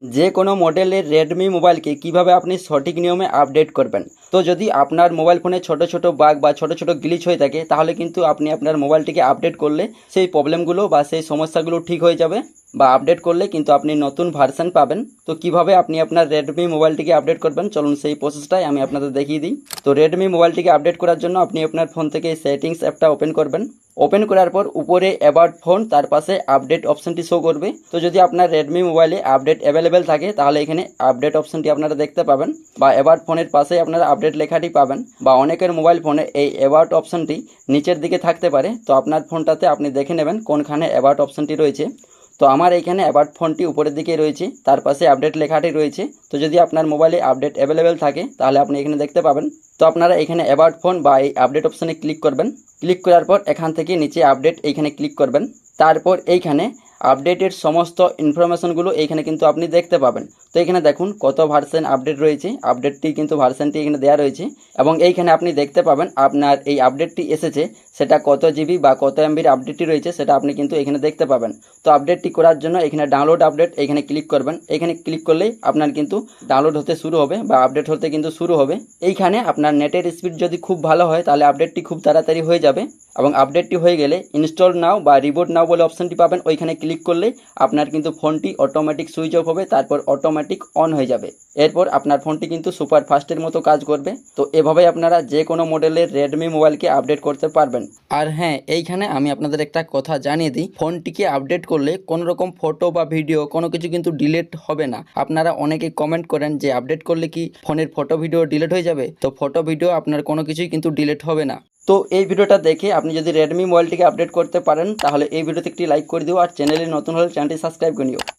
যে কোনো মডেলের রেডমি মোবাইলকে কিভাবে আপনি সঠিক নিয়মে আপডেট করবেন। তো যদি আপনার মোবাইল ফোনে ছোট ছোট বাগ বা ছোট ছোট গ্লিচ হয়ে থাকে, তাহলে কিন্তু আপনি আপনার মোবাইলটিকে আপডেট করলে সেই প্রবলেমগুলো বা সেই সমস্যাগুলো ঠিক হয়ে যাবে, বা আপডেট করলে কিন্তু আপনি নতুন ভার্সন পাবেন। তো কিভাবে আপনি আপনার রেডমি মোবাইলটিকে আপডেট করবেন, চলুন সেই প্রসেসটাই আমি আপনাদের দেখিয়ে দিই। তো রেডমি মোবাইলটিকে আপডেট করার জন্য আপনি আপনার ফোন থেকে সেটিংস অ্যাপটা ওপেন করবেন। ওপেন করার পর উপরে অ্যাবাউট ফোন, তার পাশে আপডেট অপশনটি শো করবে। তো যদি আপনার রেডমি মোবাইলে আপডেট অ্যাভেলেবেল থাকে, তাহলে এখানে আপডেট অপশনটি আপনারা দেখতে পাবেন, বা অ্যাবাউট ফোনের পাশে আপনারা আপডেট লেখাটি পাবেন। বা অনেকের মোবাইল ফোনে এই অ্যাবাউট অপশনটি নিচের দিকে থাকতে পারে, তো আপনার ফোনটাতে আপনি দেখে নেবেন কোনখানে অ্যাবাউট অপশনটি রয়েছে। তো আমার এইখানে অ্যাবাউট ফোনটি উপরের দিকে রয়েছে, তার পাশে আপডেট লেখাটি রয়েছে। তো যদি আপনার মোবাইলে আপডেট অ্যাভেলেবেল থাকে, তাহলে আপনি এখানে দেখতে পাবেন। তো আপনারা এখানে অ্যাবাউট ফোন বা এই আপডেট অপশনে ক্লিক করবেন। ক্লিক করার পর এখান থেকে নিচে আপডেট এইখানে ক্লিক করবেন। তারপর এইখানে আপডেটের সমস্ত ইনফরমেশনগুলো এইখানে কিন্তু আপনি দেখতে পাবেন। তো এখানে দেখুন কত ভার্সন আপডেট রয়েছে, আপডেটটি কিন্তু ভার্সনটি এখানে দেওয়া রয়েছে, এবং এইখানে আপনি দেখতে পাবেন আপনার এই আপডেটটি এসেছে সেটা কত জিবি বা কত এমবির আপডেটটি রয়েছে, সেটা আপনি কিন্তু এখানে দেখতে পাবেন। তো আপডেটটি করার জন্য এখানে ডাউনলোড আপডেট এখানে ক্লিক করবেন। এখানে ক্লিক করলেই আপনার কিন্তু ডাউনলোড হতে শুরু হবে বা আপডেট হতে কিন্তু শুরু হবে। এইখানে আপনার নেটের স্পিড যদি খুব ভালো হয়, তাহলে আপডেটটি খুব তাড়াতাড়ি হয়ে যাবে, এবং আপডেটটি হয়ে গেলে ইনস্টল নাও বা রিবোট নাও বলে অপশনটি পাবেন। ওইখানে ক্লিক করলেই আপনার কিন্তু ফোনটি অটোমেটিক সুইচ অফ হবে, তারপর অটোমেটিক অন হয়ে যাবে। এরপর আপনার ফোনটি কিন্তু সুপার ফাস্টের মতো কাজ করবে। তো এভাবেই আপনারা যে কোনো মডেলের রেডমি মোবাইলকে আপডেট করতে পারবেন। আর হ্যাঁ, এইখানে আমি আপনাদের একটা কথা জানিয়ে দিই, ফোনটিকে আপডেট করলে কোনো রকম ফটো বা ভিডিও কোনো কিছু কিন্তু ডিলিট হবে না। আপনারা অনেকেই কমেন্ট করেন যে আপডেট করলে কি ফোনের ফটো ভিডিও ডিলিট হয়ে যাবে। তো ফটো ভিডিও আপনার কোনো কিছুই কিন্তু ডিলিট হবে না। তো এই ভিডিওটা দেখে আপনি যদি রেডমি মোবাইলটিকে আপডেট করতে পারেন, তাহলে এই ভিডিওতে একটি লাইক করে দিও, আর চ্যানেলে নতুন হলে চ্যানেলটি সাবস্ক্রাইব করে নিও।